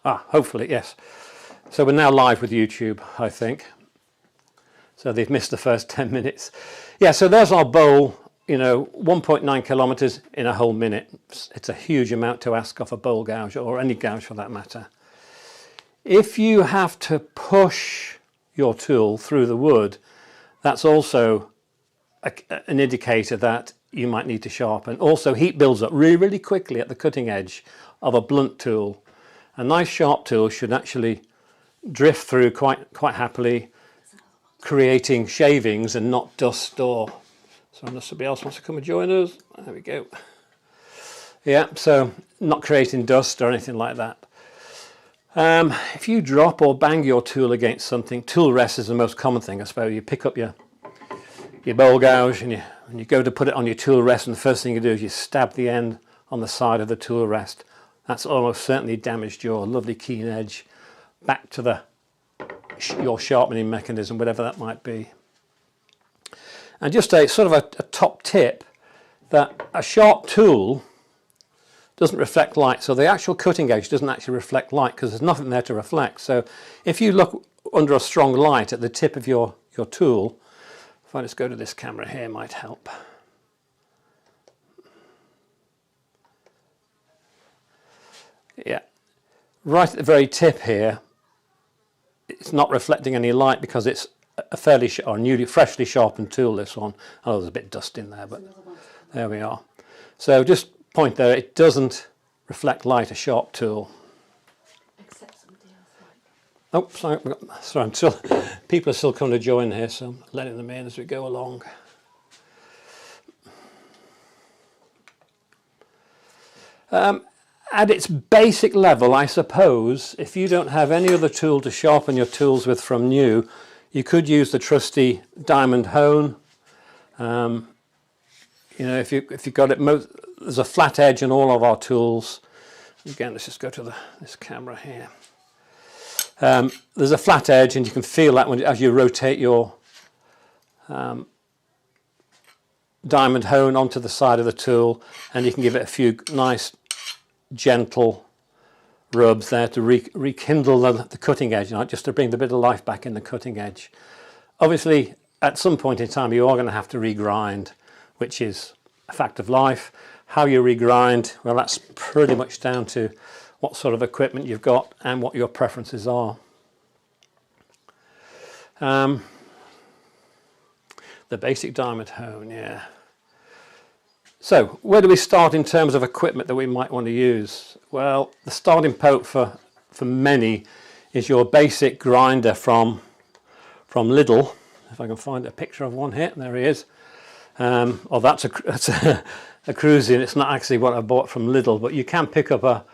Hopefully, yes. So we're now live with YouTube, I think. So they've missed the first 10 minutes. Yeah, so there's our bowl, you know, 1.9 kilometers in a whole minute. It's a huge amount to ask off a bowl gouge, or any gouge for that matter. If you have to push your tool through the wood, that's also an indicator that you might need to sharpen. Also, heat builds up really, really quickly at the cutting edge of a blunt tool. A nice sharp tool should actually drift through quite happily, creating shavings and not dust. Or so unless somebody else wants to come and join us, there we go. Yeah, so not creating dust or anything like that. If you drop or bang your tool against something, tool rest is the most common thing, I suppose. You pick up your bowl gouge and you go to put it on your tool rest, and the first thing you do is you stab the end on the side of the tool rest. That's almost certainly damaged your lovely keen edge back to your sharpening mechanism, whatever that might be. And just a sort of a top tip, that a sharp tool doesn't reflect light. So the actual cutting edge doesn't actually reflect light because there's nothing there to reflect. So if you look under a strong light at the tip of your tool, if I just go to this camera here, might help. Yeah, right at the very tip here, it's not reflecting any light because it's a fairly freshly sharpened tool, this one. Oh, there's a bit of dust in there, but there we are. So just point there, it doesn't reflect light, a sharp tool. Except somebody else. Oh, sorry, I'm still, people are still coming to join here, so I'm letting them in as we go along. At its basic level, I suppose, if you don't have any other tool to sharpen your tools with from new, you could use the trusty diamond hone. You know, if you've got it, there's a flat edge in all of our tools. Again, let's just go to this camera here. There's a flat edge, and you can feel that as you rotate your diamond hone onto the side of the tool, and you can give it a few nice gentle rubs there to rekindle the cutting edge, just to bring the bit of life back in the cutting edge. Obviously, at some point in time, you are going to have to regrind, which is a fact of life. How you regrind, well, that's pretty much down to what sort of equipment you've got and what your preferences are. The basic diamond hone, yeah. So, where do we start in terms of equipment that we might want to use? Well, the starting point for many is your basic grinder from Lidl. If I can find a picture of one here, there he is. Oh, that's a Cruisin. It's not actually what I bought from Lidl, but you can pick up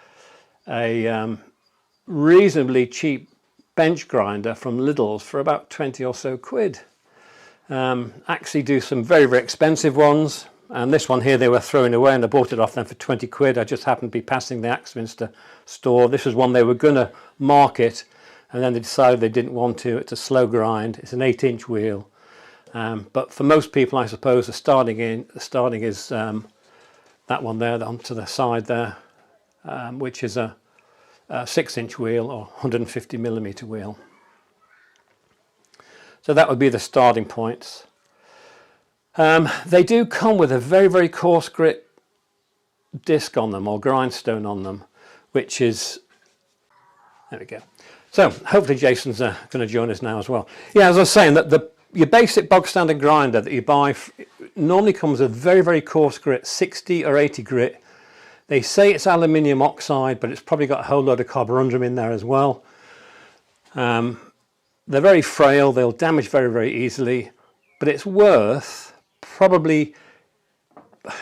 a reasonably cheap bench grinder from Lidl's for about 20 or so quid. Actually do some very, very expensive ones. And this one here they were throwing away, and I bought it off them for 20 quid. I just happened to be passing the Axminster store. This was one they were going to market, and then they decided they didn't want to. It's a slow grind. It's an 8-inch wheel. But for most people, I suppose, the starting is that one there onto the side there, which is a 6-inch wheel or 150mm wheel. So that would be the starting points. They do come with a very, very coarse grit disc on them, or grindstone on them, which is, there we go. So hopefully Jason's going to join us now as well. Yeah, as I was saying, that your basic bog standard grinder that you buy normally comes with very, very coarse grit, 60 or 80 grit. They say it's aluminium oxide, but it's probably got a whole load of carborundum in there as well. They're very frail, they'll damage very, very easily, but it's worth probably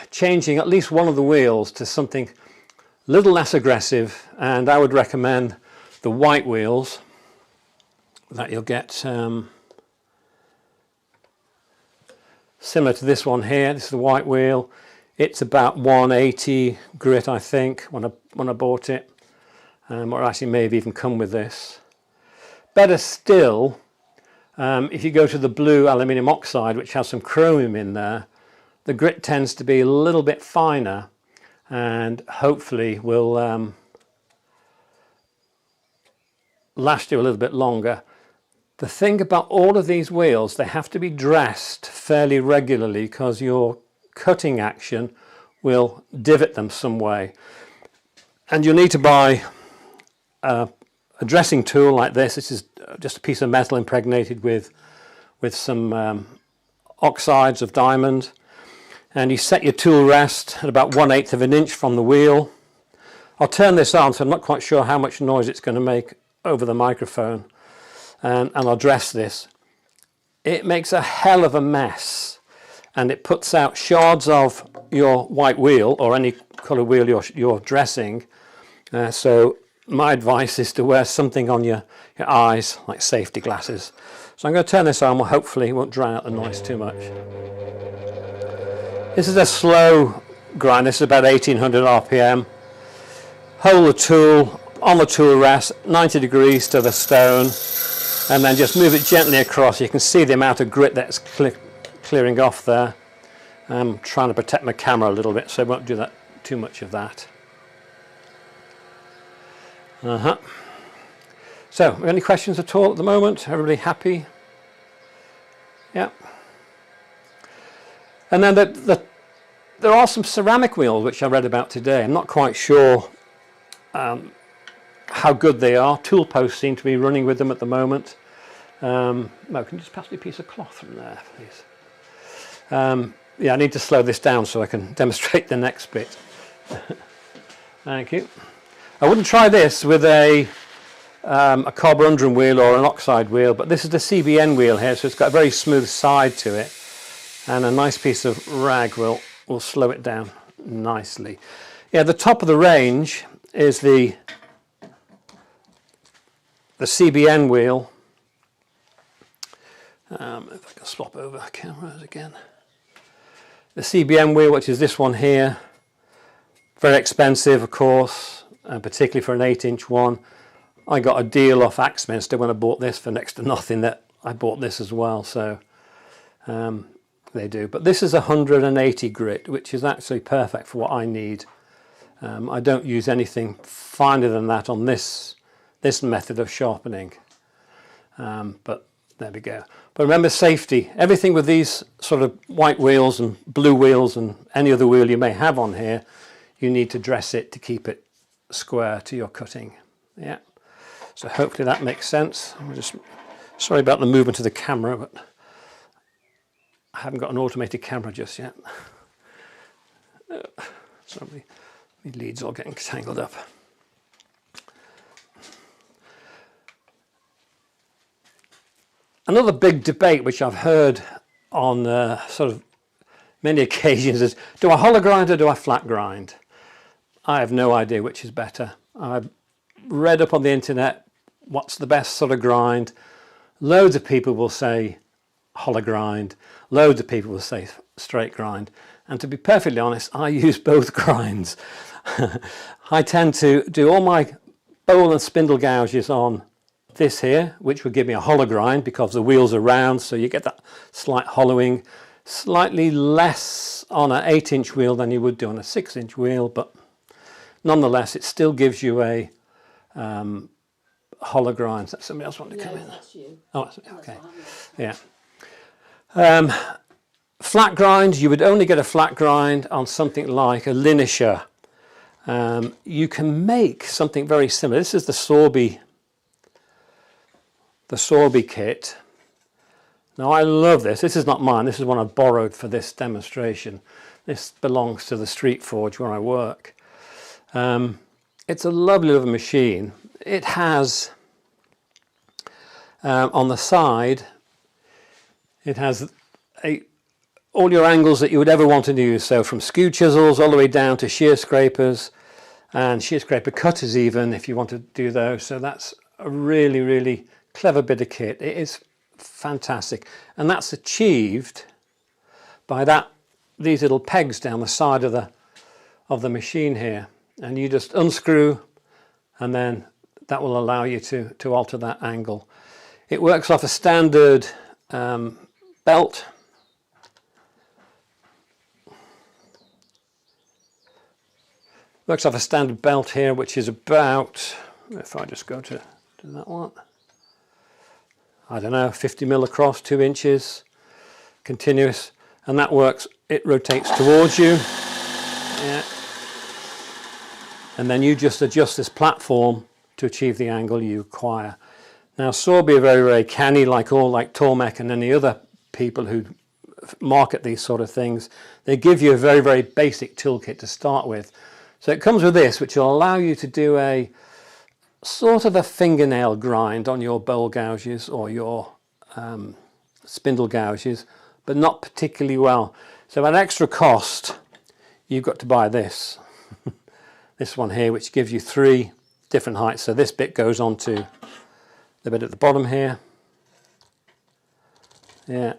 changing at least one of the wheels to something a little less aggressive, and I would recommend the white wheels that you'll get similar to this one here. This is the white wheel. It's about 180 grit, I think, when I bought it, or actually may have even come with this. Better still, if you go to the blue aluminium oxide, which has some chromium in there, the grit tends to be a little bit finer, and hopefully will last you a little bit longer. The thing about all of these wheels, they have to be dressed fairly regularly because your cutting action will divot them some way. And you'll need to buy a dressing tool like this. This is just a piece of metal impregnated with some oxides of diamond. And you set your tool rest at about 1/8 of an inch from the wheel. I'll turn this on, so I'm not quite sure how much noise it's going to make over the microphone. And I'll dress this. It makes a hell of a mess, and it puts out shards of your white wheel or any colour wheel you're dressing. So my advice is to wear something on your eyes, like safety glasses. So I'm going to turn this on, hopefully it won't drown out the noise too much. This is a slow grind, this is about 1800 RPM. Hold the tool on the tool rest, 90 degrees to the stone, and then just move it gently across. You can see the amount of grit that's clearing off there. I'm trying to protect my camera a little bit, so I won't do that too much of that. So, any questions at all at the moment? Everybody happy? Yeah. And then there are some ceramic wheels which I read about today. I'm not quite sure how good they are. Tool posts seem to be running with them at the moment. No, can you just pass me a piece of cloth from there, please? Yeah, I need to slow this down so I can demonstrate the next bit. Thank you. I wouldn't try this with a carborundum wheel or an oxide wheel, but this is the CBN wheel here, so it's got a very smooth side to it, and a nice piece of rag will slow it down nicely. Yeah, the top of the range is the CBN wheel. If I can swap over cameras again. The CBN wheel, which is this one here, very expensive, of course, and particularly for an 8-inch one. I got a deal off Axminster when I bought this for next to nothing. That I bought this as well, so they do. But this is 180 grit, which is actually perfect for what I need. I don't use anything finer than that on this method of sharpening. But there we go. But remember safety. Everything with these sort of white wheels and blue wheels and any other wheel you may have on here, you need to dress it to keep it square to your cutting. Yeah. So hopefully that makes sense. I'm just sorry about the movement of the camera, but I haven't got an automated camera just yet. Sorry, my leads all getting tangled up. Another big debate which I've heard on sort of many occasions is, do I hollow grind or do I flat grind? I have no idea which is better. I've read up on the internet what's the best sort of grind. Loads of people will say hollow grind. Loads of people will say straight grind. And to be perfectly honest, I use both grinds. I tend to do all my bowl and spindle gouges on this here, which would give me a hollow grind because the wheels are round, so you get that slight hollowing. Slightly less on an 8-inch wheel than you would do on a 6-inch wheel, but nonetheless it still gives you a hollow grind. That somebody else want to come in? That's you. Oh, that's, okay. Yeah. Flat grind, you would only get a flat grind on something like a linisher. You can make something very similar. This is the Sorby kit. Now I love this. This is not mine. This is one I borrowed for this demonstration. This belongs to the Street Forge where I work. It's a lovely little machine. It has on the side, it has all your angles that you would ever want to use. So from skew chisels all the way down to shear scrapers and shear scraper cutters even, if you want to do those. So that's a really, really clever bit of kit. It is fantastic, and that's achieved by these little pegs down the side of the machine here, and you just unscrew, and then that will allow you to alter that angle. It works off a standard belt. Works off a standard belt here, which is about, if I just go to Do that one. I don't know, 50 mil across, 2 inches, continuous, and that works. It rotates towards you. Yeah. And then you just adjust this platform to achieve the angle you require. Now, Sorby are very, very canny, like Tormek and any other people who market these sort of things. They give you a very, very basic toolkit to start with. So it comes with this, which will allow you to do a sort of a fingernail grind on your bowl gouges or your spindle gouges, but not particularly well. So at extra cost, you've got to buy this. This one here, which gives you 3 different heights. So this bit goes on to the bit at the bottom here. Yeah.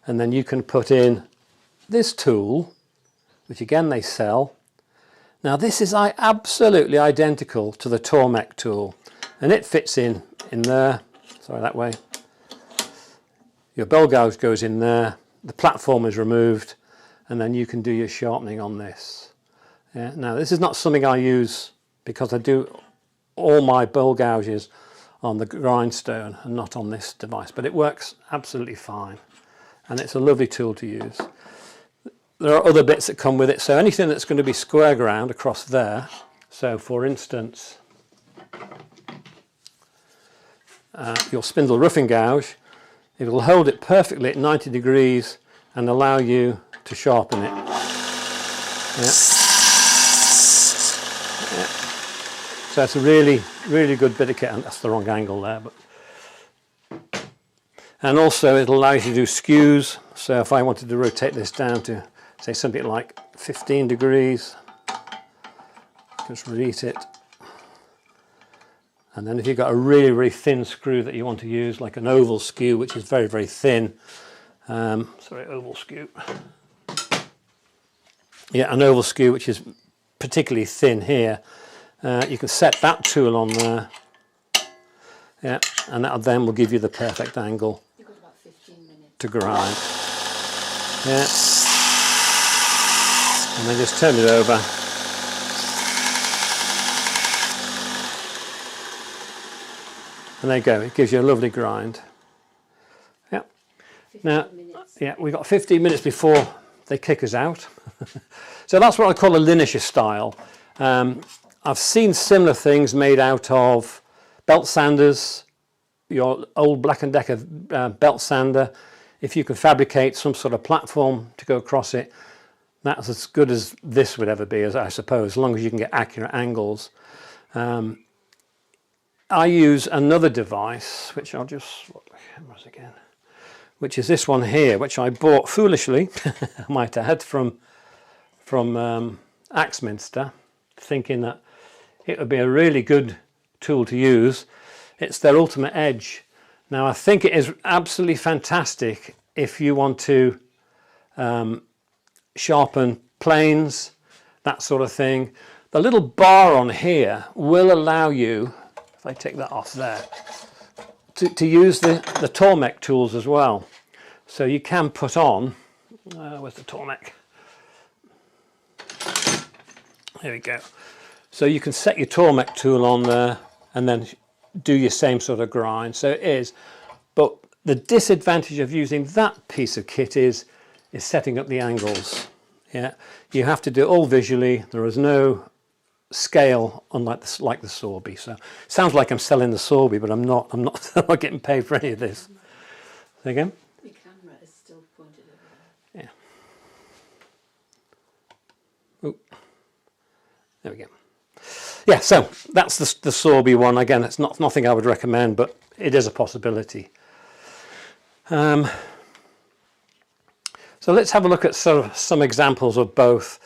And then you can put in this tool, which again they sell. Now this is absolutely identical to the Tormek tool, and it fits in there. Sorry, that way. Your bowl gouge goes in there, the platform is removed, and then you can do your sharpening on this. Yeah. Now this is not something I use because I do all my bowl gouges on the grindstone and not on this device, but it works absolutely fine, and it's a lovely tool to use. There are other bits that come with it, so anything that's going to be square ground across there, so for instance your spindle roughing gouge, it will hold it perfectly at 90 degrees and allow you to sharpen it. Yeah. Yeah. So it's a really, really good bit of kit, and that's the wrong angle there, but and also it allows you to do skews. So if I wanted to rotate this down to say something like 15 degrees, just reheat it. And then if you've got a really, really thin screw that you want to use, like an oval skew, which is very, very thin, oval skew. Yeah, an oval skew which is particularly thin here. You can set that tool on there. Yeah, and that then will give you the perfect angle. You've got about 15 minutes to grind. Yeah. And then just turn it over. And there you go, it gives you a lovely grind. Yeah. Now, yeah, we've got 15 minutes before they kick us out. So that's what I call a linisher style. I've seen similar things made out of belt sanders, your old Black & Decker belt sander. If you can fabricate some sort of platform to go across it, that's as good as this would ever be, as I suppose, as long as you can get accurate angles. I use another device, which I'll just swap the cameras again, which is this one here, which I bought foolishly, I might add, from Axminster, thinking that it would be a really good tool to use. It's their Ultimate Edge. Now I think it is absolutely fantastic if you want to sharpen planes, that sort of thing. The little bar on here will allow you, if I take that off there, to use the Tormek tools as well. So you can put on, where's the Tormek? There we go. So you can set your Tormek tool on there and then do your same sort of grind. So it is, but the disadvantage of using that piece of kit is setting up the angles. Yeah, you have to do it all visually. There is no scale unlike like the Sorby. So it sounds like I'm selling the Sorby, but I'm not. I'm not getting paid for any of this. Say again? The camera is still pointed over there. Yeah. Oh, there we go. Yeah, so that's the Sorby one. Again, it's not nothing I would recommend, but it is a possibility. So let's have a look at sort of some examples of both.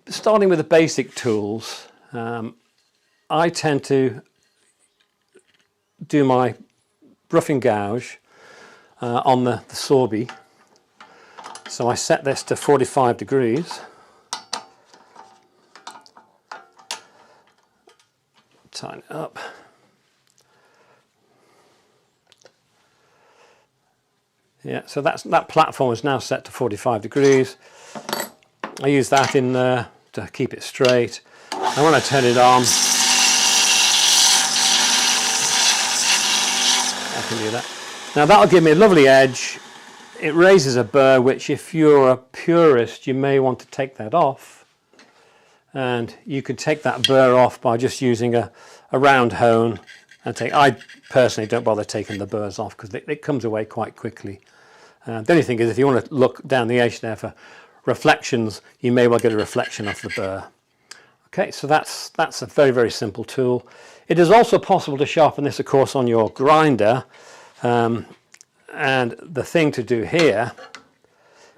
Starting with the basic tools, I tend to do my roughing gouge on the Sorby. So I set this to 45 degrees. Tighten it up. Yeah, so that platform is now set to 45 degrees. I use that in there to keep it straight. And when I turn it on, I can do that. Now that'll give me a lovely edge. It raises a burr, which if you're a purist, you may want to take that off. And you can take that burr off by just using a round hone and take. I personally don't bother taking the burrs off because it comes away quite quickly. The only thing is, if you want to look down the edge there for reflections, you may well get a reflection off the burr. Okay, so that's a very, very simple tool. It is also possible to sharpen this, of course, on your grinder. And the thing to do here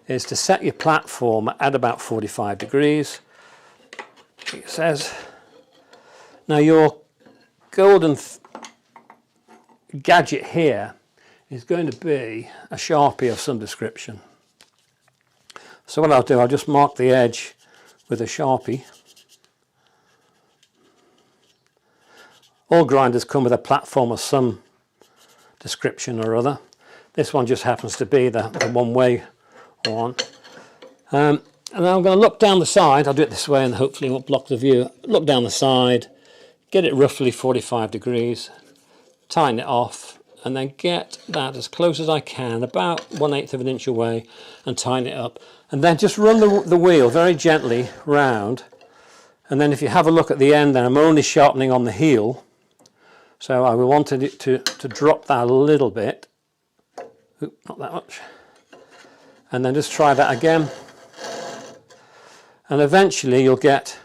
is to set your platform at about 45 degrees. It says, now your golden gadget here is going to be a Sharpie of some description. So what I'll do, I'll just mark the edge with a Sharpie. All grinders come with a platform of some description or other. This one just happens to be the one-way one. And then I'm going to look down the side. I'll do it this way and hopefully it won't block the view. Look down the side, get it roughly 45 degrees, tighten it off, and then get that as close as I can, about 1/8 of an inch away, and tighten it up. And then just run the wheel very gently round. And then if you have a look at the end, then I'm only sharpening on the heel. So I wanted it to drop that a little bit. Oop, not that much. And then just try that again. And eventually you'll get,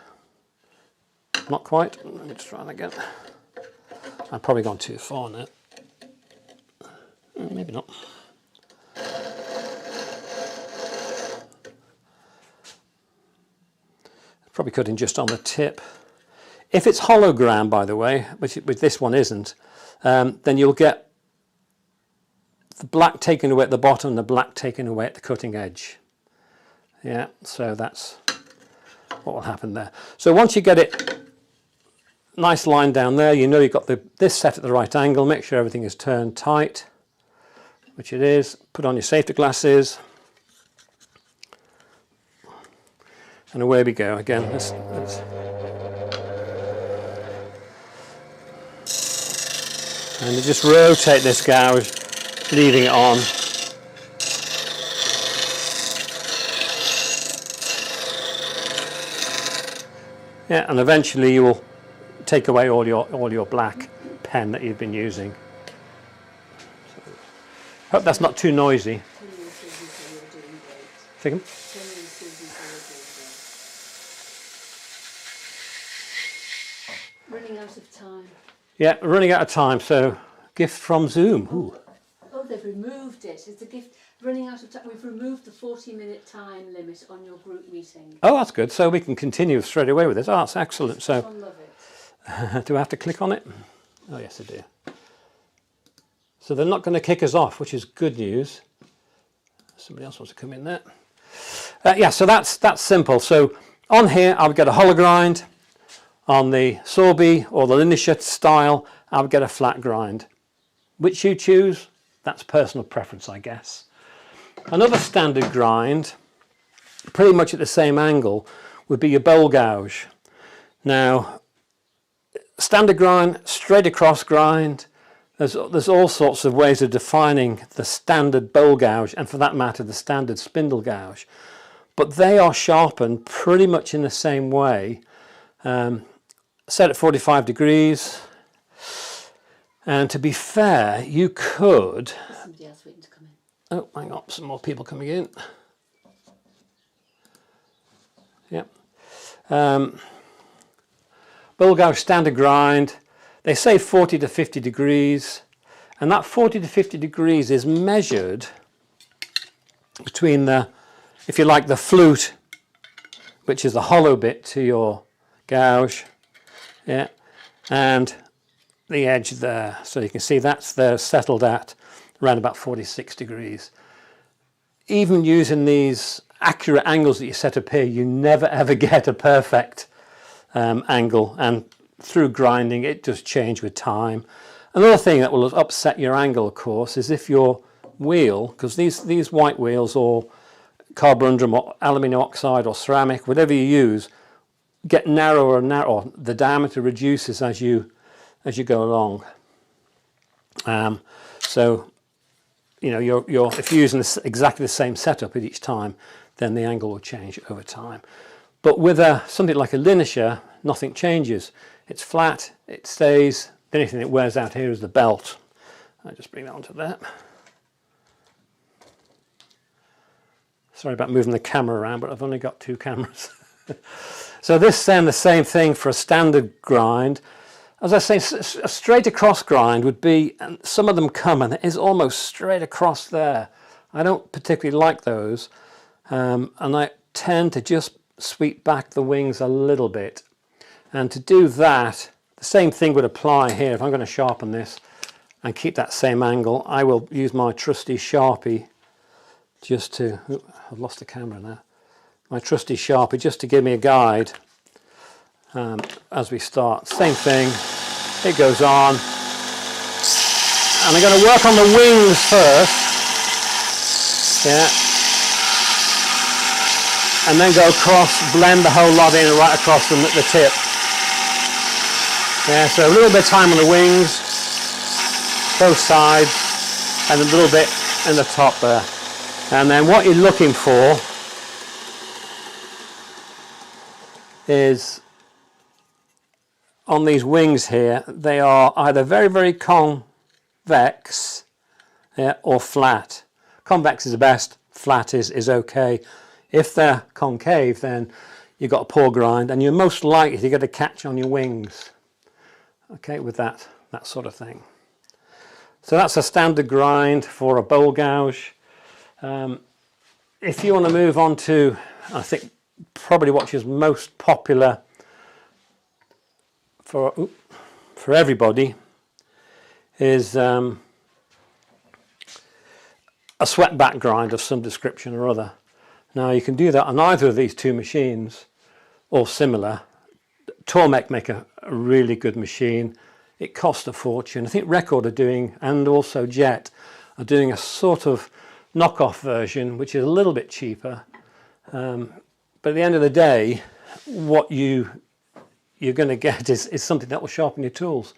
not quite, let me just try that again. I've probably gone too far now. Maybe not. Probably cutting just on the tip. If it's hollow ground, by the way, which this one isn't, then you'll get the black taken away at the bottom and the black taken away at the cutting edge. Yeah, so that's what will happen there. So once you get it nice line down there, you know you've got this set at the right angle. Make sure everything is turned tight, which it is. Put on your safety glasses. And away we go again. And you just rotate this gouge, leaving it on. Yeah, and eventually you will take away all your black pen that you've been using. So, hope that's not too noisy. Think Running out of time. Yeah, running out of time, so gift from Zoom. Ooh. Oh, they've removed it. It's a gift. Running out of time. We've removed the 40-minute time limit on your group meeting. Oh, that's good. So we can continue straight away with this. Oh, that's excellent. So, I love it. do I have to click on it? Oh, yes, I do. So they're not going to kick us off, which is good news. Somebody else wants to come in there. Yeah, so that's simple. So on here, I would get a hollow grind. On the Sorby or the Linisher style, I would get a flat grind. Which you choose, that's personal preference, I guess. Another standard grind, pretty much at the same angle, would be your bowl gouge. Now, standard grind, straight across grind, there's all sorts of ways of defining the standard bowl gouge, and for that matter, the standard spindle gouge. But they are sharpened pretty much in the same way. Set at 45 degrees, and to be fair, you could. Somebody else waiting to come in. Oh, hang on, some more people coming in. Yep. Bowl gouge standard grind. They say 40 to 50 degrees, and that 40 to 50 degrees is measured between the, if you like, the flute, which is the hollow bit to your gouge. Yeah, and the edge there. So you can see that's there settled at around about 46 degrees. Even using these accurate angles that you set up here, you never ever get a perfect angle, and through grinding it does change with time. Another thing that will upset your angle, of course, is if your wheel, because these white wheels or carborundum or aluminium oxide or ceramic, whatever you use, get narrower and narrower. The diameter reduces as you go along. So, you know, if you're using exactly the same setup at each time, then the angle will change over time. But with something like a linisher, nothing changes. It's flat, it stays. The only thing that wears out here is the belt. I'll just bring that onto there. Sorry about moving the camera around, but I've only got 2 cameras. So this then the same thing for a standard grind. As I say, a straight across grind would be, and some of them come and it is almost straight across there. I don't particularly like those, and I tend to just sweep back the wings a little bit. And to do that, the same thing would apply here. If I'm going to sharpen this and keep that same angle, I will use my trusty Sharpie just to, I've lost the camera now, my trusty Sharpie just to give me a guide as we start. Same thing, it goes on, and I'm going to work on the wings first, yeah, and then go across, blend the whole lot in right across the tip. Yeah, so a little bit of time on the wings, both sides, and a little bit in the top there. And then what you're looking for is on these wings here, they are either very, very convex, yeah, or flat. Convex is the best, flat is okay. If they're concave, then you've got a poor grind, and you're most likely to get a catch on your wings, okay, with that sort of thing. So that's a standard grind for a bowl gouge. If you want to move on to, I think probably what is most popular for everybody is a swept back grind of some description or other. Now you can do that on either of these 2 machines or similar. Tormek make a really good machine. It costs a fortune. I think Record are doing, and also Jet are doing a sort of knockoff version which is a little bit cheaper, but at the end of the day what you're going to get is something that will sharpen your tools.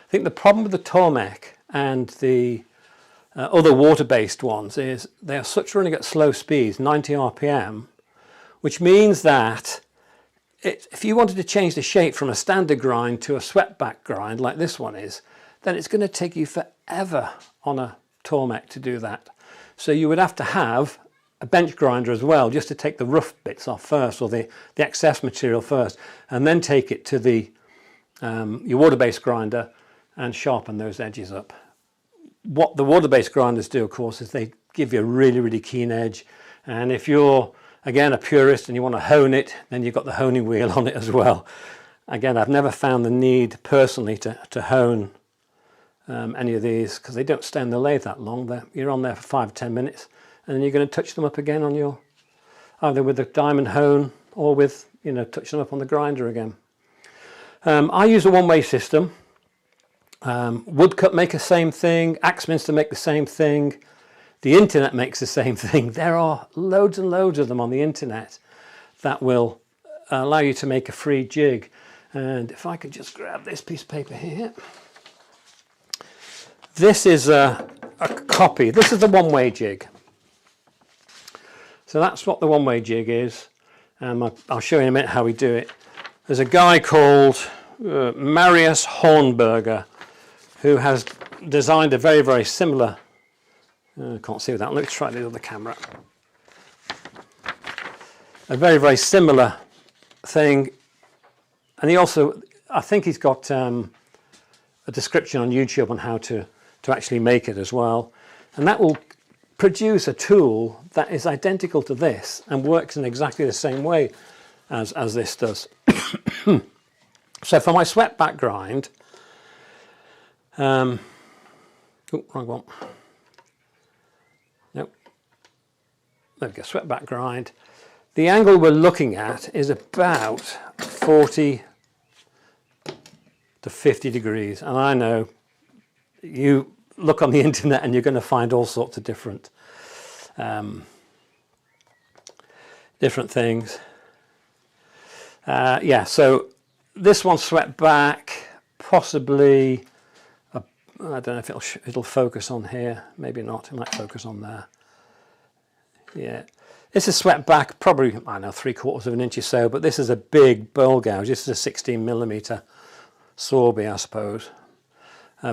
I think the problem with the Tormek and the other water-based ones is they are such running at slow speeds, 90 RPM, which means that if you wanted to change the shape from a standard grind to a swept back grind like this one is, then it's going to take you forever on a Tormek to do that. So you would have to have a bench grinder as well, just to take the rough bits off first, or the excess material first, and then take it to the your water-based grinder and sharpen those edges up. What the water-based grinders do, of course, is they give you a really, really keen edge. And if you're, again, a purist and you want to hone it, then you've got the honing wheel on it as well. Again, I've never found the need personally to hone any of these, because they don't stay in the lathe that long. You're on there for 5 or 10 minutes, and then you're going to touch them up again on your, either with the diamond hone or with, you know, touch them up on the grinder again. I use a one-way system. Woodcut make the same thing, Axminster make the same thing, the internet makes the same thing. There are loads and loads of them on the internet that will allow you to make a free jig. And if I could just grab this piece of paper here. This is a copy. This is the one-way jig. So that's what the one-way jig is. I'll show you in a minute how we do it. There's a guy called Marius Hornberger who has designed a very, very similar, I can't see that, let's try the other camera. A very, very similar thing. And he also, I think he's got a description on YouTube on how to actually make it as well. And that will produce a tool that is identical to this and works in exactly the same way as this does. So for my swept back grind, oh, wrong one. Nope. There we go, swept back grind. The angle we're looking at is about 40 to 50 degrees. And I know you look on the internet and you're going to find all sorts of different things. Yeah, so this one swept back, possibly I don't know if it'll focus on here, maybe not, it might focus on there. Yeah, this is swept back probably, I don't know, 3/4 of an inch or so, but this is a big bowl gouge. This is a 16mm Sorby, I suppose.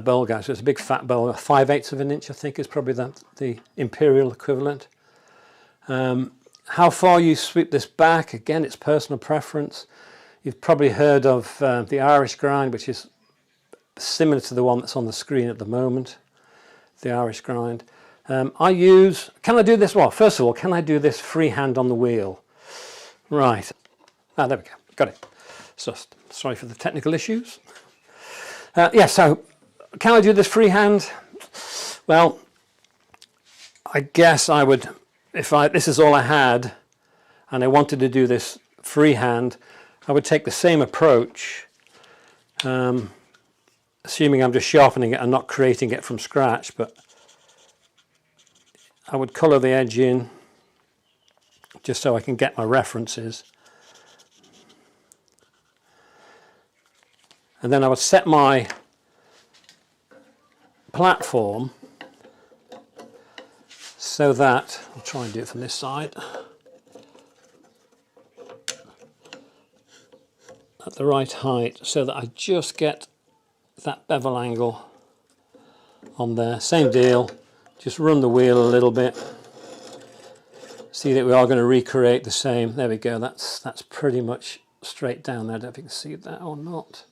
Bowl gouge, so it's a big fat bowl, 5/8 of an inch I think is probably the imperial equivalent. How far you sweep this back, again, it's personal preference. You've probably heard of the Irish grind, which is similar to the one that's on the screen at the moment, the Irish grind. Can I do this? Well, first of all, can I do this freehand on the wheel? Right. Ah, there we go. Got it. So, sorry for the technical issues. Yeah, so can I do this freehand? Well, I guess I would, this is all I had and I wanted to do this freehand, I would take the same approach, assuming I'm just sharpening it and not creating it from scratch, but I would colour the edge in just so I can get my references. And then I would set my platform so that, I'll try and do it from this side, at the right height, so that I just get that bevel angle on there. Same deal, just run the wheel a little bit. See that we are going to recreate the same. There we go, that's pretty much straight down there. I don't know if you can see that or not.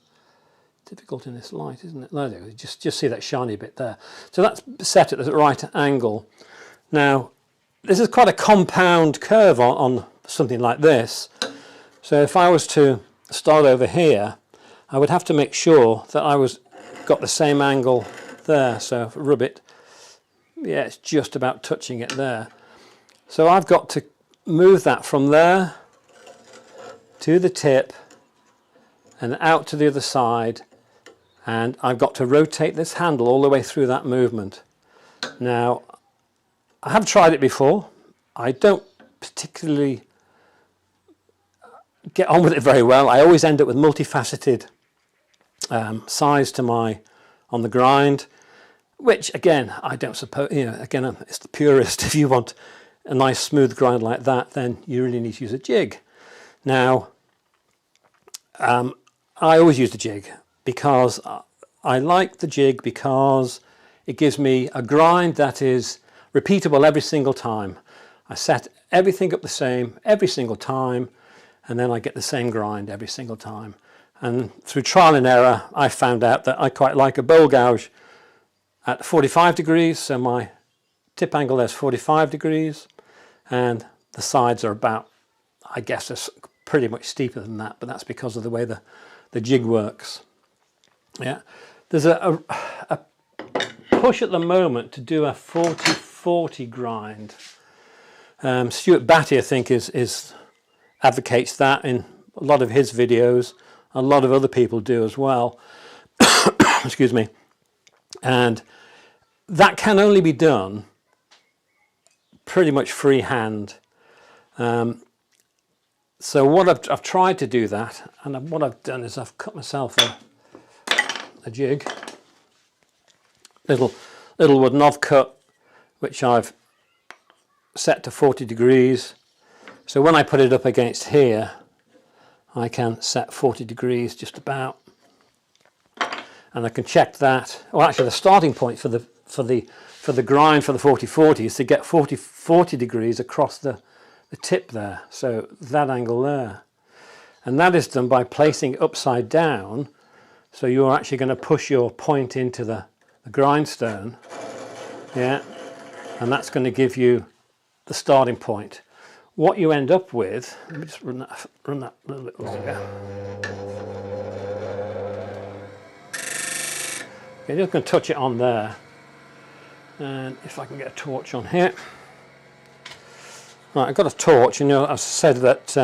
Difficult in this light, isn't it? No, there, just see that shiny bit there. So that's set at the right angle. Now, this is quite a compound curve on something like this. So if I was to start over here, I would have to make sure that I got the same angle there. So if I rub it, yeah, it's just about touching it there. So I've got to move that from there to the tip and out to the other side, and I've got to rotate this handle all the way through that movement. Now, I have tried it before. I don't particularly get on with it very well. I always end up with multifaceted size to on the grind, which again, I don't suppose, again, it's the purist. If you want a nice smooth grind like that, then you really need to use a jig. Now, I always use the jig because I like the jig because it gives me a grind that is repeatable every single time. I set everything up the same every single time, and then I get the same grind every single time. And through trial and error, I found out that I quite like a bowl gouge at 45 degrees, so my tip angle there is 45 degrees, and the sides are about, I guess, are pretty much steeper than that, but that's because of the way the jig works. Yeah, there's a push at the moment to do a 40-40 grind. Stuart Batty, I think, advocates that in a lot of his videos. A lot of other people do as well. Excuse me. And that can only be done pretty much freehand. So what I've tried to do that, and what I've done is I've cut myself a jig, little wooden offcut, which I've set to 40 degrees. So when I put it up against here, I can set 40 degrees just about, and I can check that. Well, actually, the starting point for the grind for the 40-40 is to get 40 degrees across the tip there, so that angle there, and that is done by placing it upside down. So you're actually going to push your point into the grindstone, yeah, and that's going to give you the starting point. What you end up with, let me just run that a little bit longer. Okay, just going to touch it on there, and if I can get a torch on here. Right, I've got a torch, and I said that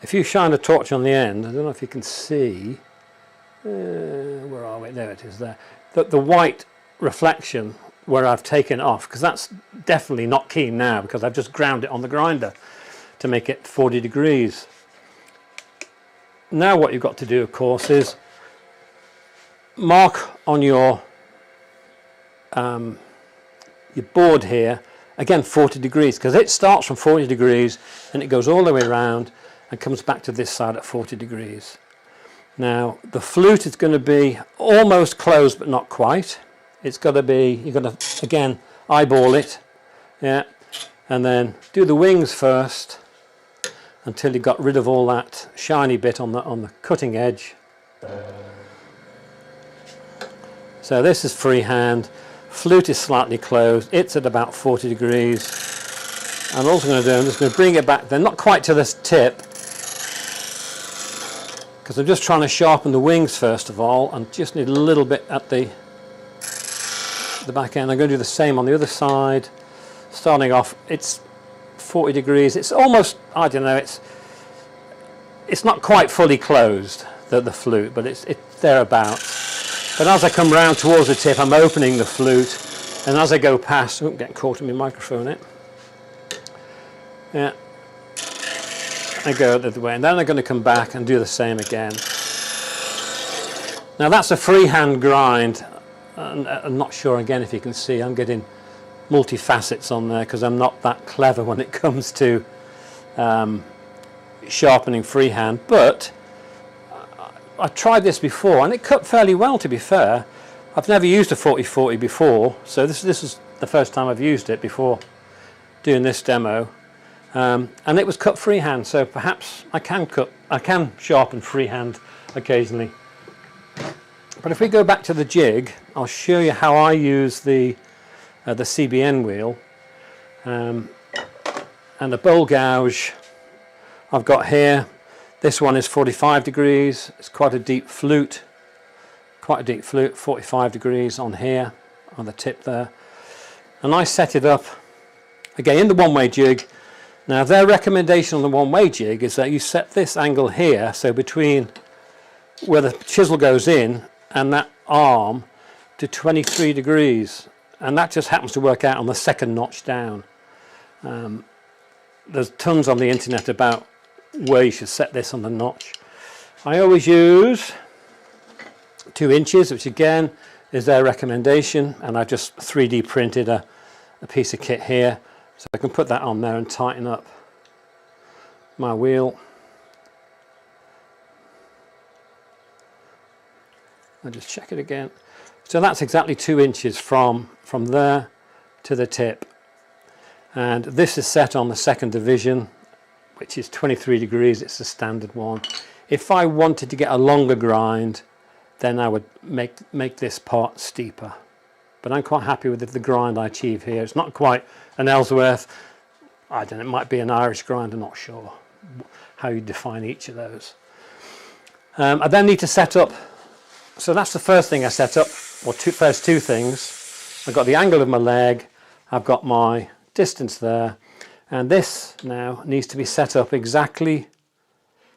if you shine a torch on the end, I don't know if you can see, where are we? There it is there. The white reflection where I've taken it off, because that's definitely not keen now because I've just ground it on the grinder to make it 40 degrees. Now what you've got to do, of course, is mark on your board here, again 40 degrees, because it starts from 40 degrees and it goes all the way around and comes back to this side at 40 degrees. Now the flute is going to be almost closed but not quite. It's got to be, you're going to again eyeball it, yeah, and then do the wings first until you got rid of all that shiny bit on the cutting edge. So this is freehand. Flute is slightly closed. It's at about 40 degrees. And all I'm going to do, I'm just going to bring it back then, not quite to this tip, because I'm just trying to sharpen the wings first of all, and just need a little bit at the back end. I'm going to do the same on the other side. Starting off, it's 40 degrees. It's almost, I don't know, it's not quite fully closed, the flute, but it's thereabouts. But as I come round towards the tip, I'm opening the flute, and as I go past, oh, getting caught in my microphone, yeah, I go the other way, and then I'm going to come back and do the same again. Now that's a freehand grind, and I'm not sure again if you can see, I'm getting multi-facets on there because I'm not that clever when it comes to sharpening freehand, but I tried this before and it cut fairly well, to be fair. I've never used a 40-40 before, so this is the first time I've used it before doing this demo, and it was cut freehand, so perhaps I can sharpen freehand occasionally. But if we go back to the jig, I'll show you how I use the CBN wheel, and the bowl gouge I've got here. This one is 45 degrees. It's quite a deep flute, 45 degrees on here, on the tip there. And I set it up, again, in the one-way jig. Now their recommendation on the one-way jig is that you set this angle here, so between where the chisel goes in and that arm, to 23 degrees. And that just happens to work out on the second notch down. There's tons on the internet about where you should set this on the notch. I always use 2 inches, which again is their recommendation, and I've just 3D printed a piece of kit here, so I can put that on there and tighten up my wheel. I'll just check it again. So that's exactly 2 inches from there to the tip, and this is set on the second division, which is 23 degrees. It's the standard one. If I wanted to get a longer grind, then I would make this part steeper, but I'm quite happy with the grind I achieve here. It's not quite an Ellsworth, I don't know, it might be an Irish grind, I'm not sure how you define each of those. I then need to set up, so that's the first thing I set up, or first 2 things. I've got the angle of my leg, I've got my distance there, and this now needs to be set up exactly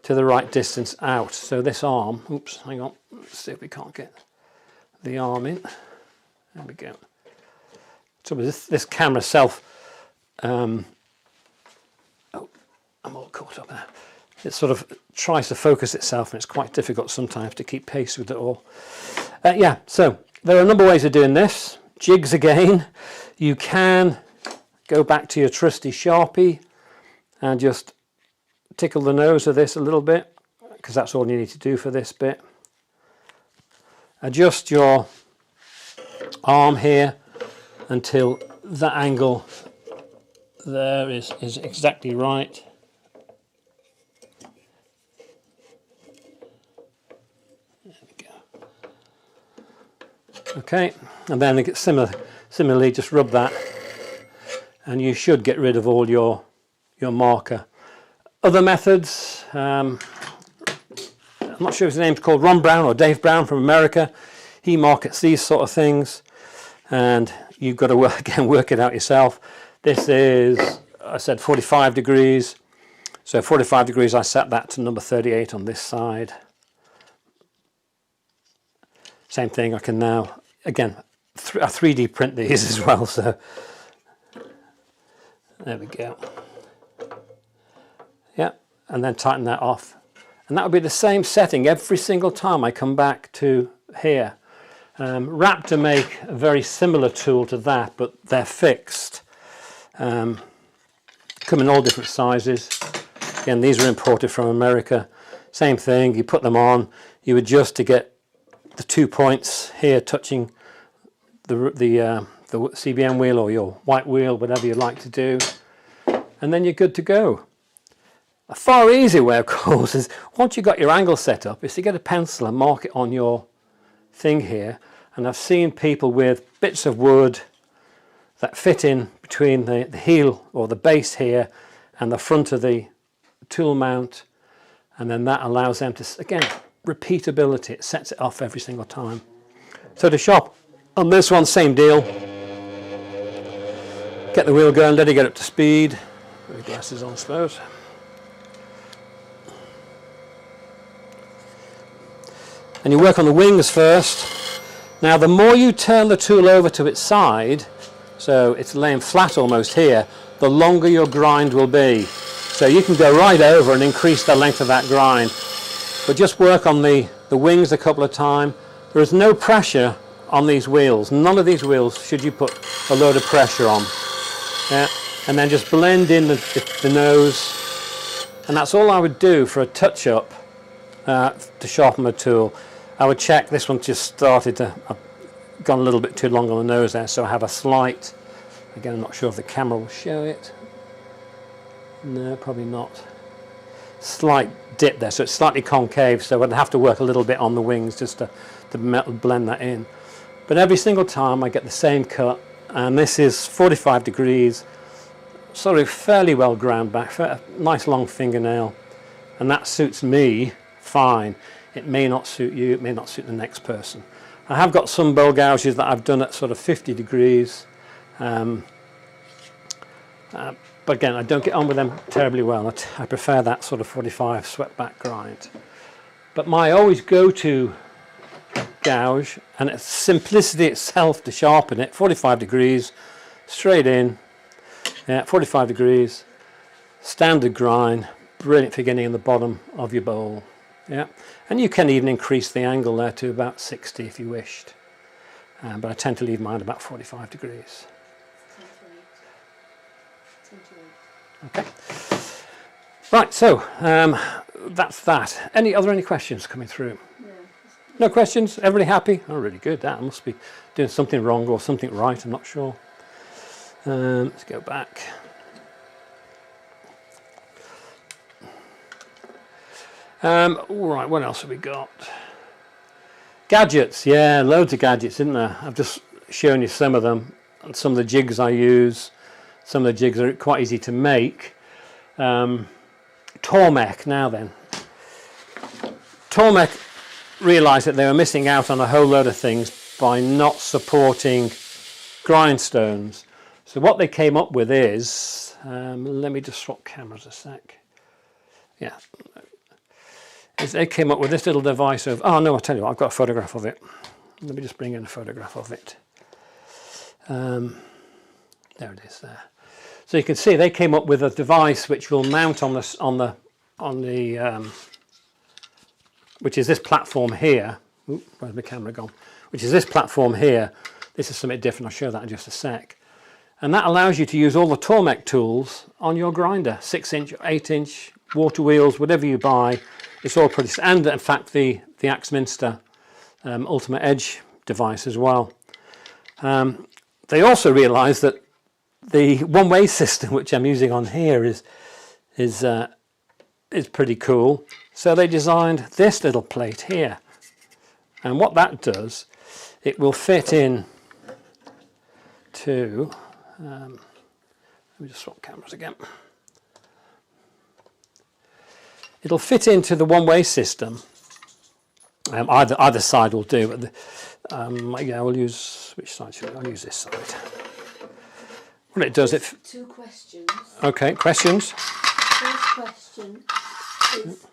to the right distance out. So this arm, oops, hang on, let's see if we can't get the arm in. There we go. So this camera self, oh, I'm all caught up there. It sort of tries to focus itself, and it's quite difficult sometimes to keep pace with it all. Yeah, so there are a number of ways of doing this. Jigs again. You can go back to your trusty Sharpie and just tickle the nose of this a little bit, because that's all you need to do for this bit. Adjust your arm here until that angle there is exactly right. There we go. Okay, and then similarly just rub that, and you should get rid of all your marker. Other methods, I'm not sure if his name's called Ron Brown or Dave Brown from America. He markets these sort of things, and you've got to work it out yourself. This is, I said 45 degrees, so 45 degrees, I set that to number 38 on this side. Same thing, I can now, again, I 3D print these as well, so there we go. Yeah, and then tighten that off. And that would be the same setting every single time I come back to here. Raptor make a very similar tool to that, but they're fixed. Come in all different sizes. Again, these are imported from America. Same thing, you put them on, you adjust to get the 2 points here touching the CBM wheel or your white wheel, whatever you like to do, and then you're good to go. A far easier way, of course, is once you've got your angle set up, is to get a pencil and mark it on your thing here. And I've seen people with bits of wood that fit in between the heel or the base here and the front of the tool mount, and then that allows them to, again, repeatability. It sets it off every single time. So to shop on this one, same deal. Get the wheel going, let it get up to speed. Put the glasses on, I suppose. And you work on the wings first. Now the more you turn the tool over to its side, so it's laying flat almost here, the longer your grind will be. So you can go right over and increase the length of that grind. But just work on the wings a couple of times. There is no pressure on these wheels. None of these wheels should you put a load of pressure on. Yeah. And then just blend in the nose. And that's all I would do for a touch-up to sharpen the tool. I would check this one just started to, I've gone a little bit too long on the nose there, so I have a slight, again I'm not sure if the camera will show it. No, probably not. Slight dip there, so it's slightly concave, so I'd have to work a little bit on the wings just to blend that in. But every single time I get the same cut, and this is 45 degrees, sort of fairly well ground back, nice long fingernail, and that suits me fine. It may not suit you, it may not suit the next person. I have got some bowl gouges that I've done at sort of 50 degrees, but again, I don't get on with them terribly well. I prefer that sort of 45 swept back grind. But my always go-to gouge, and it's simplicity itself to sharpen it, 45 degrees, straight in, yeah, 45 degrees, standard grind, brilliant for getting in the bottom of your bowl. Yeah, and you can even increase the angle there to about 60 if you wished, but I tend to leave mine about 45 degrees. 10 to 8. Okay, right, so that's that. Are there any questions coming through? No questions? Everybody happy? Oh, really good. That I must be doing something wrong or something right, I'm not sure. Let's go back. All right, what else have we got? Gadgets, yeah, loads of gadgets, isn't there? I've just shown you some of them, and some of the jigs I use. Some of the jigs are quite easy to make. Tormek, now then. Tormek realised that they were missing out on a whole load of things by not supporting grindstones. So what they came up with is, let me just swap cameras a sec. Yeah. They came up with this little device of, oh no, I'll tell you what, I've got a photograph of it. Let me just bring in a photograph of it. There it is there. So you can see they came up with a device which will mount on the which is this platform here. Ooh, where's my camera gone? Which is this platform here. This is something different, I'll show that in just a sec. And that allows you to use all the Tormek tools on your grinder, 6-inch, 8-inch, water wheels, whatever you buy. It's all pretty, and in fact the Axminster Ultimate Edge device as well. They also realised that the one-way system, which I'm using on here, is pretty cool. So they designed this little plate here, and what that does, it will fit in to. Let me just swap cameras again. It'll fit into the one-way system. Either side will do. But yeah, we'll use, which side should I'll use this side. What it does, it. Two questions. Okay, questions. First question is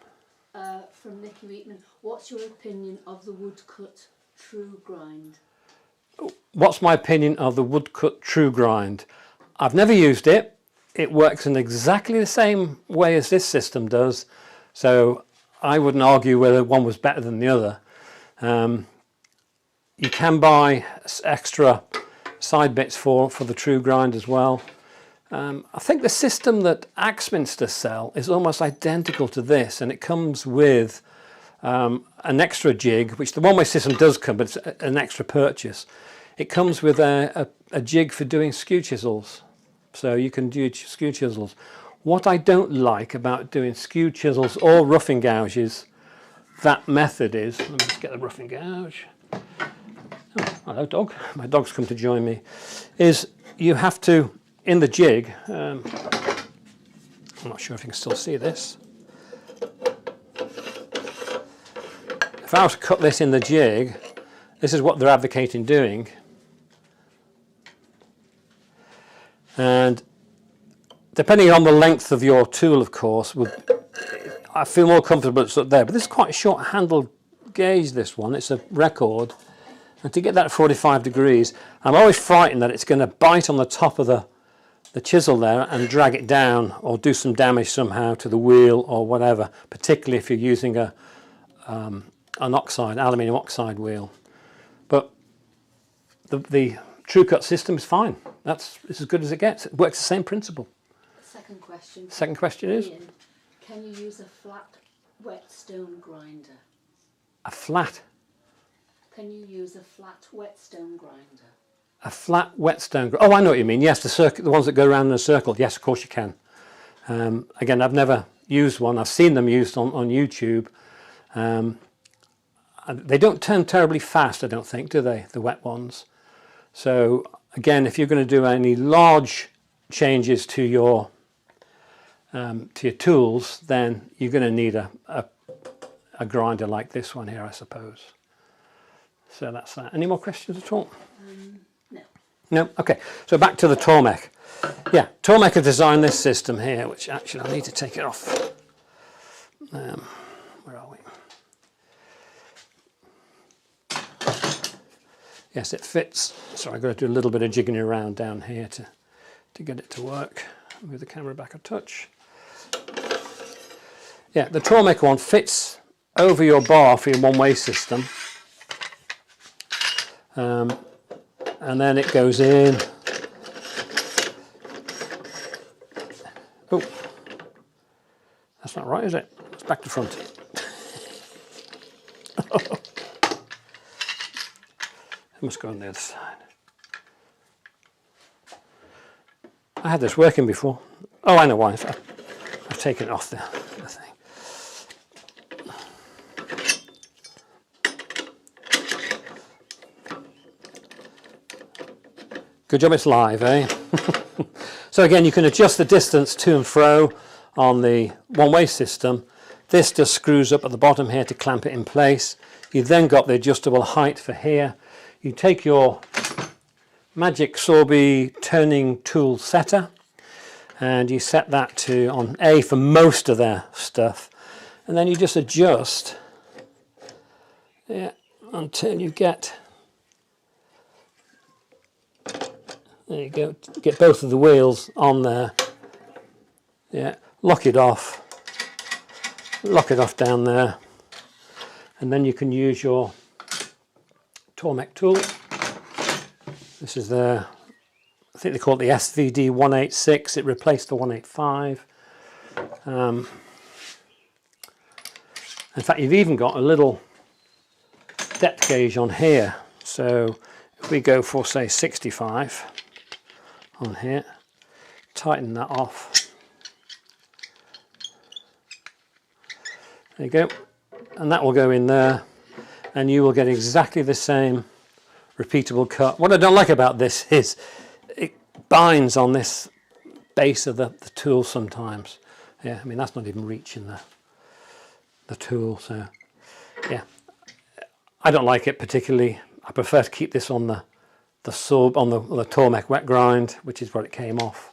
from Nicky Wheatman. What's your opinion of the woodcut true grind? What's my opinion of the woodcut true grind? I've never used it. It works in exactly the same way as this system does. So I wouldn't argue whether one was better than the other. You can buy extra side bits for the true grind as well. I think the system that Axminster sell is almost identical to this, and it comes with an extra jig, which the one-way system does come, but it's an extra purchase. It comes with a jig for doing skew chisels, so you can do skew chisels. What I don't like about doing skew chisels or roughing gouges, that method is, let me just get the roughing gouge. Oh, hello dog, my dog's come to join me, is you have to, in the jig, I'm not sure if you can still see this. If I was to cut this in the jig, this is what they're advocating doing. And depending on the length of your tool, of course, I feel more comfortable it's up there. But this is quite a short handled gauge, this one. It's a record. And to get that at 45 degrees, I'm always frightened that it's going to bite on the top of the chisel there and drag it down or do some damage somehow to the wheel or whatever, particularly if you're using an aluminium oxide wheel. But the True Cut system is fine. It's as good as it gets. It works the same principle. Second question. Second question is? Ian, can you use a flat whetstone grinder? A flat? Can you use a flat whetstone grinder? A flat whetstone grinder. Oh, I know what you mean. Yes, the ones that go around in a circle. Yes, of course you can. Again, I've never used one. I've seen them used on YouTube. They don't turn terribly fast, I don't think, do they, the wet ones? So again, if you're going to do any large changes to your tools, then you're going to need a grinder like this one here, I suppose. So that's that. Any more questions at all? No. No? Okay. So back to the Tormek. Yeah, Tormek have designed this system here, which actually I need to take it off. Where are we? Yes, it fits. So I've got to do a little bit of jigging around down here to get it to work. Move the camera back a touch. Yeah, the Tormek one fits over your bar for your one-way system. And then it goes in. Oh, that's not right, is it? It's back to front. It must go on the other side. I had this working before. Oh, I know why. I've taken it off the thing. Good job it's live, eh? So again, you can adjust the distance to and fro on the one-way system. This just screws up at the bottom here to clamp it in place. You've then got the adjustable height for here. You take your Magic Sorby turning tool setter and you set that to on A for most of their stuff, and then you just adjust, yeah, until you get, there you go, get both of the wheels on there. Yeah, lock it off down there, and then you can use your Tormek tool. This is the, I think they call it the SVD 186. It replaced the 185. In fact, you've even got a little depth gauge on here. So if we go for, say, 65 on here, tighten that off. There you go. And that will go in there, and you will get exactly the same repeatable cut. What I don't like about this is it binds on this base of the tool sometimes. Yeah, I mean, that's not even reaching the tool, so yeah, I don't like it particularly. I prefer to keep this on the Tormek wet grind, which is where it came off.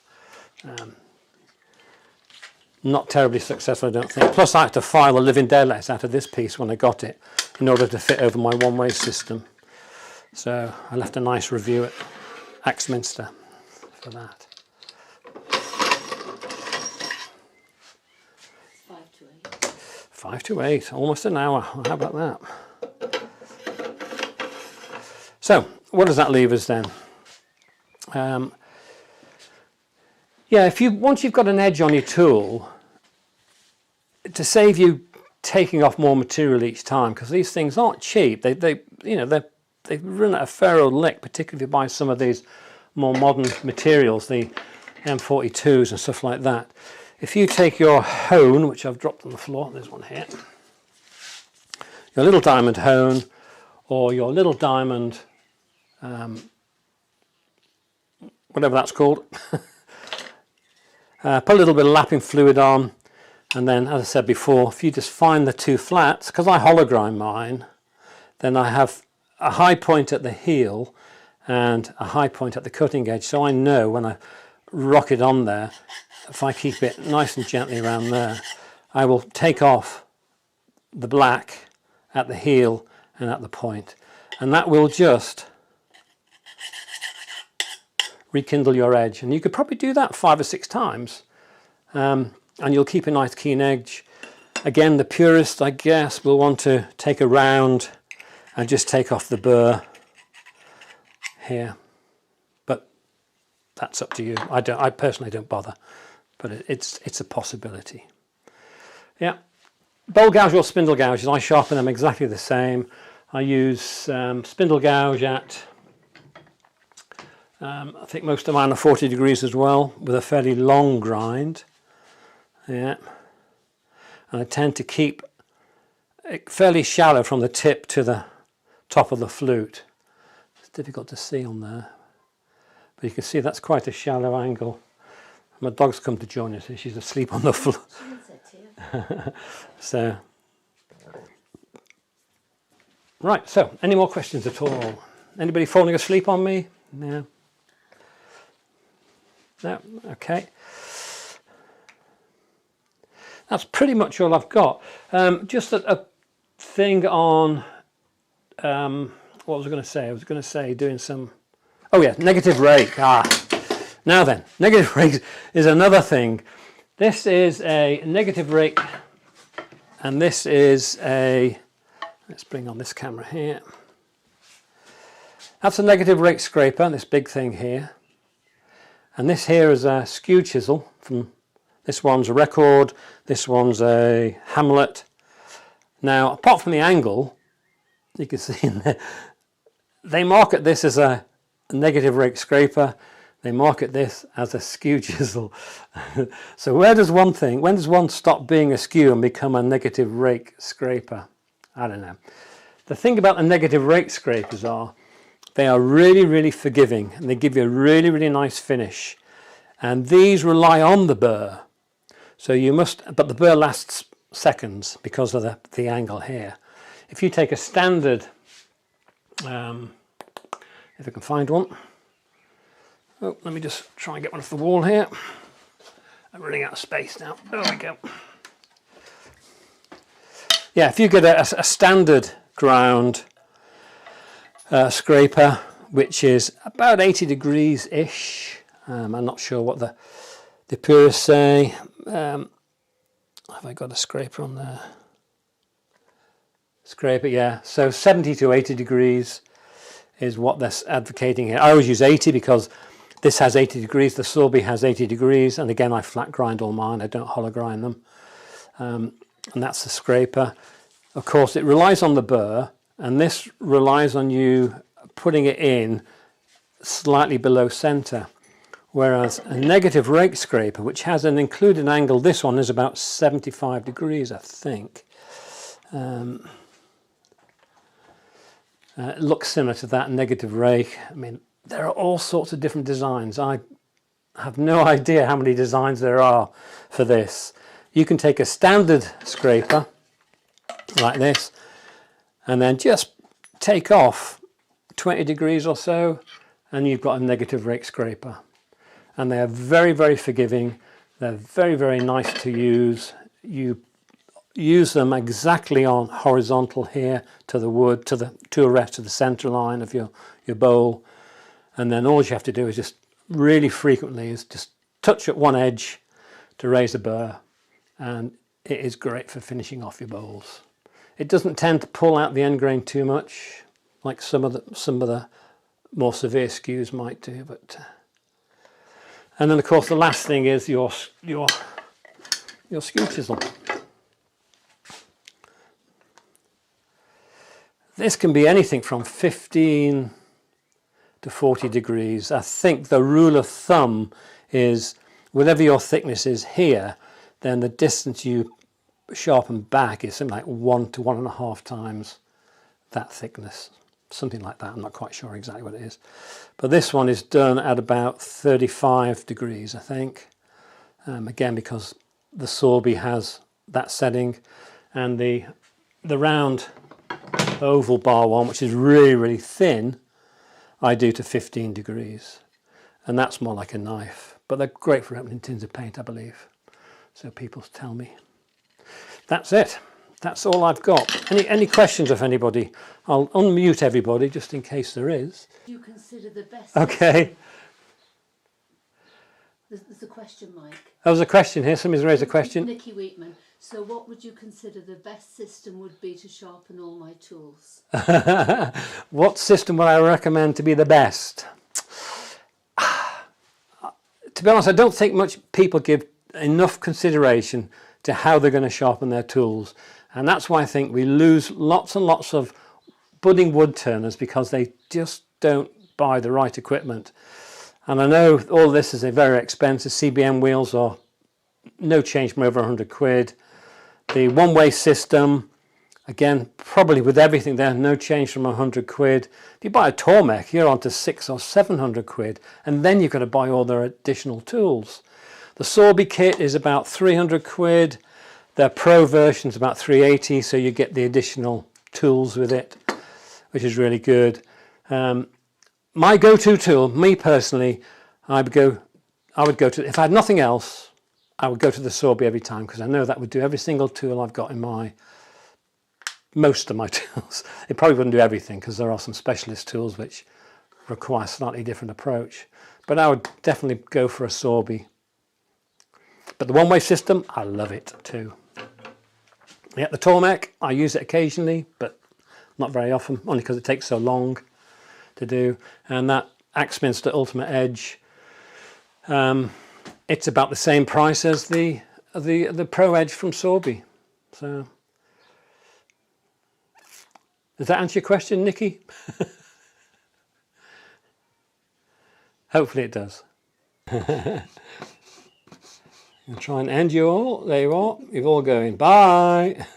Not terribly successful, I don't think. Plus I had to file the living daylights out of this piece when I got it in order to fit over my one-way system. So I left a nice review at Axminster for that. 5 to 8. 5 to 8, almost an hour. How about that? So what does that leave us then? Yeah, once you've got an edge on your tool, to save you taking off more material each time, because these things aren't cheap. They run at a fair old lick, particularly if you buy some of these more modern materials, the M42s and stuff like that. If you take your hone, which I've dropped on the floor, there's one here, your little diamond hone, or your little diamond, whatever that's called, put a little bit of lapping fluid on, and then, as I said before, if you just find the two flats, because I hollow grind mine, then I have a high point at the heel and a high point at the cutting edge, so I know when I rock it on there, if I keep it nice and gently around there, I will take off the black at the heel and at the point, and that will just rekindle your edge. And you could probably do that 5 or 6 times, and you'll keep a nice keen edge. Again, the purist, I guess, will want to take a round and just take off the burr here, but that's up to you. I personally don't bother, but it's a possibility. Yeah, bowl gouge or spindle gouges, I sharpen them exactly the same. I use spindle gouge at I think most of mine are 40 degrees as well, with a fairly long grind. Yeah, and I tend to keep it fairly shallow from the tip to the top of the flute. It's difficult to see on there, but you can see that's quite a shallow angle. My dog's come to join us, she's asleep on the floor. So, right, so any more questions at all? Anybody falling asleep on me? No? No? Okay. That's pretty much all I've got. Just a thing on, what was I going to say? I was going to say doing some, oh yeah, negative rake. Now then, negative rake is another thing. This is a negative rake, and this is a, let's bring on this camera here. That's a negative rake scraper, this big thing here. And this here is a skew chisel. This one's a Record, this one's a Hamlet. Now, apart from the angle, you can see in there, they market this as a negative rake scraper. They market this as a skew chisel. So when does one stop being a skew and become a negative rake scraper? I don't know. The thing about the negative rake scrapers are, they are really, really forgiving, and they give you a really, really nice finish. And these rely on the burr. So you must, but the burr lasts seconds because of the angle here. If you take a standard, if I can find one. Oh, let me just try and get one off the wall here. I'm running out of space now. There we go. Yeah, if you get a standard ground scraper, which is about 80 degrees-ish. I'm not sure what the purists say. Have I got a scraper on there? Scraper, yeah. So 70 to 80 degrees is what they're advocating here. I always use 80 because this has 80 degrees, the Sorby has 80 degrees, and again I flat grind all mine, I don't hollow grind them. And that's the scraper. Of course, it relies on the burr, and this relies on you putting it in slightly below centre. Whereas a negative rake scraper, which has an included angle, this one is about 75 degrees, I think. It looks similar to that negative rake. I mean, there are all sorts of different designs. I have no idea how many designs there are for this. You can take a standard scraper like this and then just take off 20 degrees or so, and you've got a negative rake scraper. And they are very, very forgiving. They're very, very nice to use. You use them exactly on horizontal here to the wood, to a rest of the center line of your bowl. And then all you have to do is just really frequently is just touch at one edge to raise a burr, and it is great for finishing off your bowls. It doesn't tend to pull out the end grain too much, like some of the more severe skews might do. But and then of course the last thing is your skew chisel. This can be anything from 15 to 40 degrees. I think the rule of thumb is whatever your thickness is here, then the distance you sharpen back is something like 1 to 1.5 times that thickness. Something like that. I'm not quite sure exactly what it is. But this one is done at about 35 degrees, I think. Again, because the Sorby has that setting, and the round oval bar one, which is really, really thin, I do to 15 degrees. And that's more like a knife. But they're great for opening tins of paint, I believe. So people tell me. That's it. That's all I've got. Any questions of anybody? I'll unmute everybody just in case there is. You consider the best. Okay. There's a question, Mike. Oh, there's a question here. Somebody's raised a question. Nikki Wheatman. So what would you consider the best system would be to sharpen all my tools? What system would I recommend to be the best? To be honest, I don't think much people give enough consideration to how they're going to sharpen their tools. And that's why I think we lose lots and lots of budding wood turners because they just don't buy the right equipment. And I know all this is a very expensive. CBM wheels are no change from over 100 quid. The one-way system, again, probably with everything there, no change from 100 quid. If you buy a Tormek, you're on to 600 or 700 quid. And then you've got to buy all their additional tools. The Sorby kit is about 300 quid. Their Pro version is about 380, so you get the additional tools with it, which is really good. My go-to tool, me personally, I would go to, if I had nothing else, I would go to the Sorby every time, because I know that would do every single tool I've got in most of my tools. It probably wouldn't do everything, because there are some specialist tools which require a slightly different approach. But I would definitely go for a Sorby. But the one-way system, I love it too. Yeah, the Tormek, I use it occasionally, but not very often, only because it takes so long to do. And that Axminster Ultimate Edge, it's about the same price as the Pro Edge from Sorby. So, does that answer your question, Nikki? Hopefully it does. I'll try and end you all. There you are. You're all going. Bye.